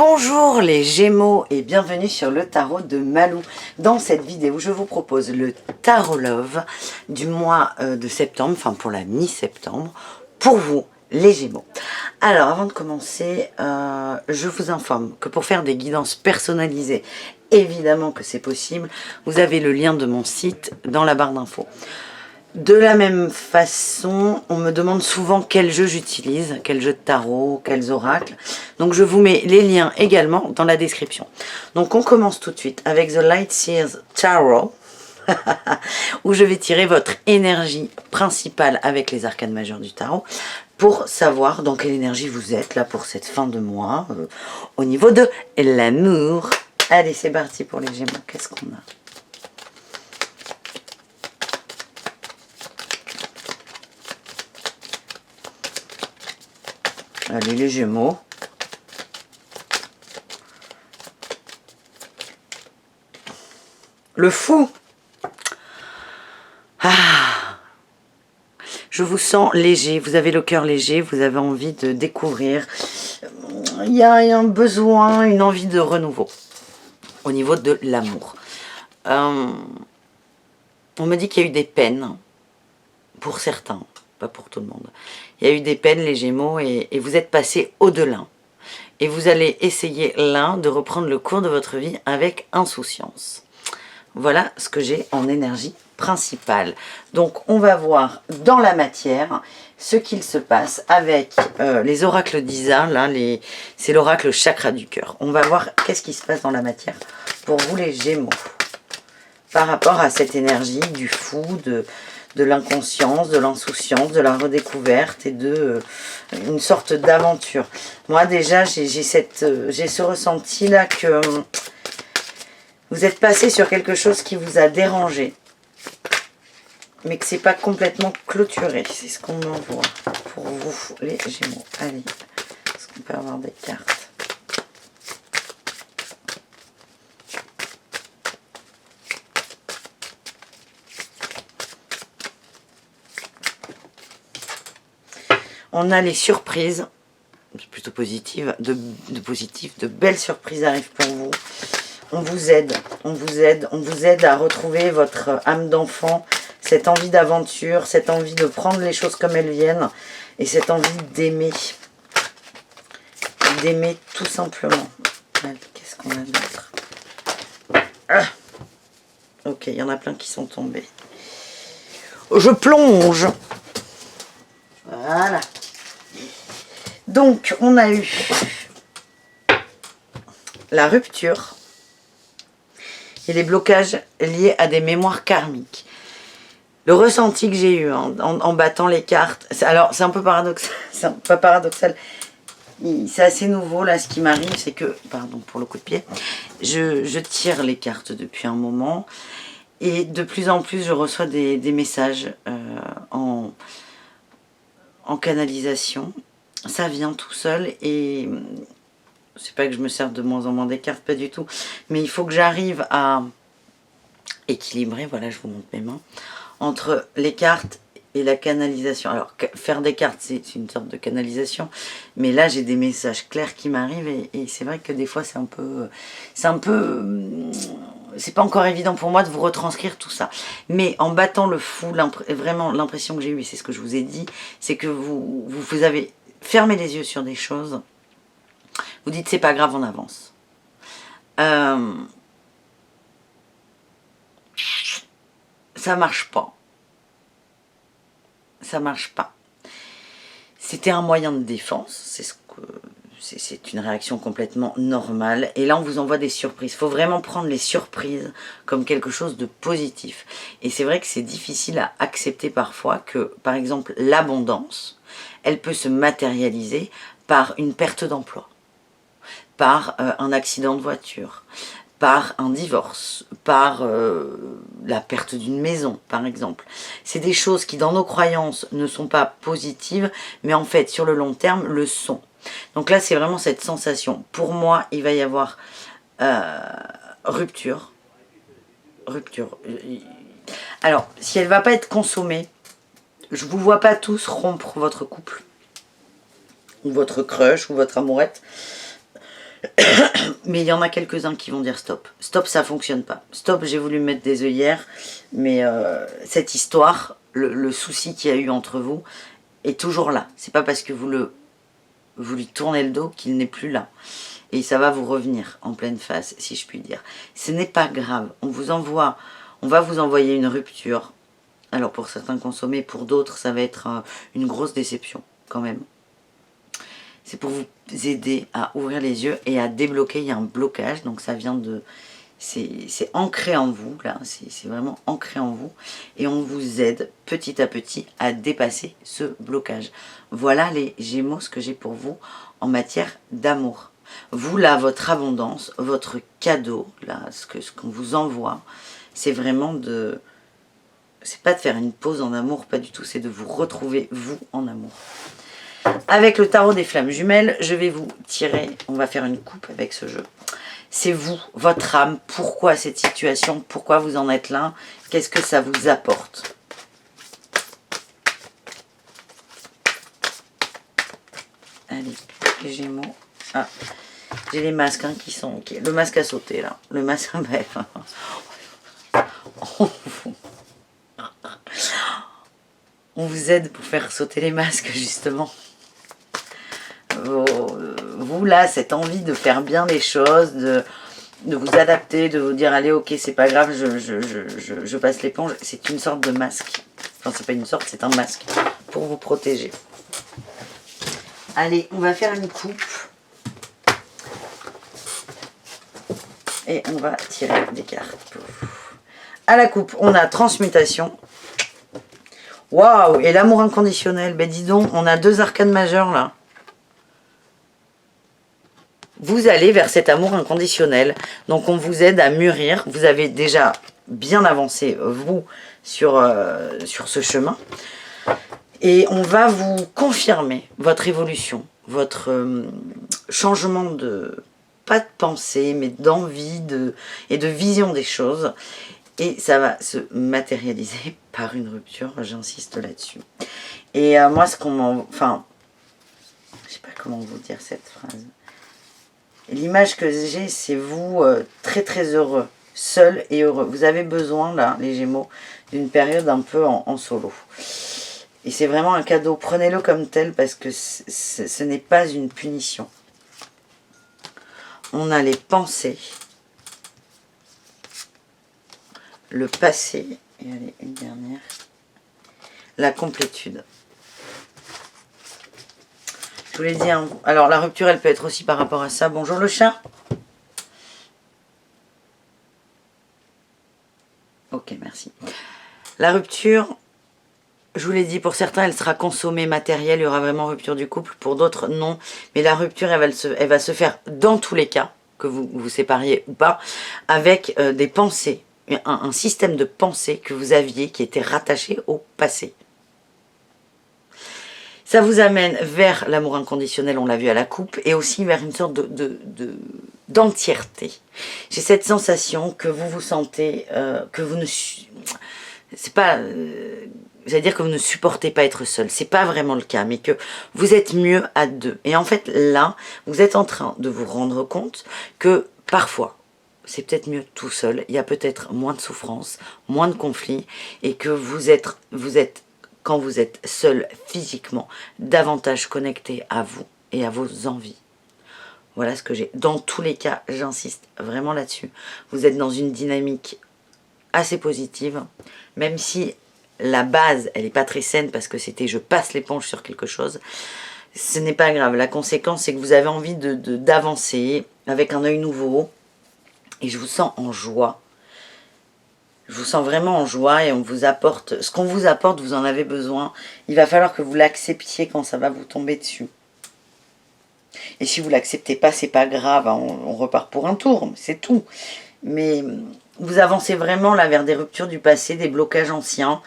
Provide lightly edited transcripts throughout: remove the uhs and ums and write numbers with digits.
Bonjour les Gémeaux et bienvenue sur le tarot de Malou. Dans cette vidéo, je vous propose le tarot Love du mois de septembre, enfin pour la mi-septembre, pour vous les Gémeaux. Alors avant de commencer, je vous informe que pour faire des guidances personnalisées, évidemment que c'est possible, vous avez le lien de mon site dans la barre d'infos. De la même façon, on me demande souvent quel jeu j'utilise, quel jeu de tarot, quels oracles. Donc je vous mets les liens également dans la description. Donc on commence tout de suite avec The Lightseers Tarot, où je vais tirer votre énergie principale avec les arcanes majeures du tarot, pour savoir dans quelle énergie vous êtes là pour cette fin de mois, au niveau de l'amour. Allez, c'est parti pour les Gémeaux. Qu'est-ce qu'on a ? Allez, les Gémeaux. Le fou. Ah. Je vous sens léger. Vous avez le cœur léger. Vous avez envie de découvrir. Il y a un besoin, une envie de renouveau. Au niveau de l'amour. On me dit qu'il y a eu des peines. Pour certains. Pas pour tout le monde. Il y a eu des peines, les Gémeaux, et vous êtes passés au-delà. Et vous allez essayer, l'un, de reprendre le cours de votre vie avec insouciance. Voilà ce que j'ai en énergie principale. Donc, on va voir dans la matière ce qu'il se passe avec les oracles d'Isa. Là, c'est l'oracle chakra du cœur. On va voir qu'est-ce qui se passe dans la matière pour vous, les Gémeaux. Par rapport à cette énergie du fou, de l'inconscience, de l'insouciance, de la redécouverte et de une sorte d'aventure. Moi déjà, j'ai ce ressenti-là que vous êtes passé sur quelque chose qui vous a dérangé, mais que c'est pas complètement clôturé. C'est ce qu'on m'envoie pour vous, les Gémeaux. Allez, est-ce qu'on peut avoir des cartes ? On a les surprises, plutôt positives, de belles surprises arrivent pour vous. On vous aide, on vous aide, on vous aide à retrouver votre âme d'enfant, cette envie d'aventure, cette envie de prendre les choses comme elles viennent et cette envie d'aimer. D'aimer tout simplement. Qu'est-ce qu'on a d'autre ? Ok, il y en a plein qui sont tombés. Je plonge. Voilà. Donc, on a eu la rupture et les blocages liés à des mémoires karmiques. Le ressenti que j'ai eu en battant les cartes, alors c'est un peu paradoxal, c'est pas paradoxal, c'est assez nouveau là, ce qui m'arrive, c'est que, pardon pour le coup de pied, je tire les cartes depuis un moment et de plus en plus je reçois des messages en canalisation. Ça vient tout seul et c'est pas que je me sers de moins en moins des cartes, pas du tout, mais il faut que j'arrive à équilibrer, voilà, je vous montre mes mains, entre les cartes et la canalisation. Alors faire des cartes c'est une sorte de canalisation, mais là j'ai des messages clairs qui m'arrivent et c'est vrai que des fois c'est pas encore évident pour moi de vous retranscrire tout ça. Mais en battant le fou, vraiment l'impression que j'ai eue, et c'est ce que je vous ai dit, c'est que vous avez fermé les yeux sur des choses. Vous dites c'est pas grave, on avance. Ça marche pas. Ça marche pas. C'était un moyen de défense, c'est une réaction complètement normale. Et là, on vous envoie des surprises. Il faut vraiment prendre les surprises comme quelque chose de positif. Et c'est vrai que c'est difficile à accepter parfois que, par exemple, l'abondance, elle peut se matérialiser par une perte d'emploi, par un accident de voiture, par un divorce, par la perte d'une maison, par exemple. C'est des choses qui, dans nos croyances, ne sont pas positives, mais en fait, sur le long terme, le sont. Donc là, c'est vraiment cette sensation. Pour moi, il va y avoir rupture. Rupture. Alors, si elle ne va pas être consommée, je ne vous vois pas tous rompre votre couple, ou votre crush, ou votre amourette. Mais il y en a quelques-uns qui vont dire stop. Stop, ça fonctionne pas. Stop, j'ai voulu mettre des œillères, mais cette histoire, le souci qu'il y a eu entre vous, est toujours là. C'est pas parce que vous lui tournez le dos qu'il n'est plus là. Et ça va vous revenir en pleine face, si je puis dire. Ce n'est pas grave. On va vous envoyer une rupture. Alors pour certains consommés, pour d'autres, ça va être une grosse déception quand même. C'est pour vous aider à ouvrir les yeux et à débloquer. Il y a un blocage, donc ça vient de... C'est ancré en vous, là, c'est vraiment ancré en vous. Et on vous aide petit à petit à dépasser ce blocage. Voilà les Gémeaux, ce que j'ai pour vous en matière d'amour. Vous, là, votre abondance, votre cadeau, là, ce qu'on vous envoie, c'est vraiment de... C'est pas de faire une pause en amour, pas du tout, c'est de vous retrouver, vous, en amour. Avec le tarot des flammes jumelles, je vais vous tirer, on va faire une coupe avec ce jeu. C'est vous, votre âme, pourquoi cette situation, pourquoi vous en êtes là, qu'est-ce que ça vous apporte. Allez, les Gémeaux. Ah, j'ai les masques hein, qui sont... Okay. Le masque a sauté là, le masque... On vous aide pour faire sauter les masques justement. Vous là, cette envie de faire bien les choses, de vous adapter, de vous dire allez ok c'est pas grave, je passe l'éponge, c'est une sorte de masque. Enfin c'est pas une sorte, c'est un masque pour vous protéger. Allez, on va faire une coupe. Et on va tirer des cartes. À la coupe, on a transmutation. Waouh, et l'amour inconditionnel. Ben dis donc, on a deux arcanes majeures là. Vous allez vers cet amour inconditionnel. Donc on vous aide à mûrir. Vous avez déjà bien avancé, vous, sur ce chemin. Et on va vous confirmer votre évolution, votre changement de, pas de pensée, mais d'envie et de vision des choses. Et ça va se matérialiser par une rupture, j'insiste là-dessus. Et moi, ce qu'on m'en... Enfin, je sais pas comment vous dire cette phrase. L'image que j'ai, c'est vous très très heureux, seul et heureux. Vous avez besoin, là, les Gémeaux, d'une période un peu en solo. Et c'est vraiment un cadeau. Prenez-le comme tel parce que ce n'est pas une punition. On a les pensées. Le passé. Et allez, une dernière. La complétude. Je vous l'ai dit. Hein. Alors, la rupture, elle peut être aussi par rapport à ça. Bonjour le chat. Ok, merci. La rupture... Je vous l'ai dit, pour certains, elle sera consommée matérielle, il y aura vraiment rupture du couple. Pour d'autres, non. Mais la rupture, elle va se faire dans tous les cas, que vous vous sépariez ou pas, avec des pensées, un système de pensée que vous aviez qui était rattaché au passé. Ça vous amène vers l'amour inconditionnel, on l'a vu à la coupe, et aussi vers une sorte d'entièreté. J'ai cette sensation que vous vous sentez, que vous ne... C'est pas... c'est-à-dire que vous ne supportez pas être seul. C'est pas vraiment le cas, mais que vous êtes mieux à deux. Et en fait, là, vous êtes en train de vous rendre compte que parfois, c'est peut-être mieux tout seul. Il y a peut-être moins de souffrance, moins de conflits, et que vous êtes, quand vous êtes seul physiquement, davantage connecté à vous et à vos envies. Voilà ce que j'ai. Dans tous les cas, j'insiste vraiment là-dessus. Vous êtes dans une dynamique assez positive, même si la base, elle n'est pas très saine parce que c'était je passe l'éponge sur quelque chose. Ce n'est pas grave. La conséquence, c'est que vous avez envie d'avancer avec un œil nouveau. Et je vous sens en joie. Je vous sens vraiment en joie et on vous apporte... Ce qu'on vous apporte, vous en avez besoin. Il va falloir que vous l'acceptiez quand ça va vous tomber dessus. Et si vous ne l'acceptez pas, c'est pas grave. Hein, on repart pour un tour, c'est tout. Mais... vous avancez vraiment là vers des ruptures du passé, des blocages anciens.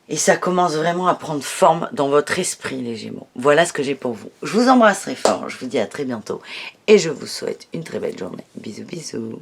Et ça commence vraiment à prendre forme dans votre esprit, les Gémeaux. Voilà ce que j'ai pour vous. Je vous embrasse très fort. Je vous dis à très bientôt. Et je vous souhaite une très belle journée. Bisous, bisous.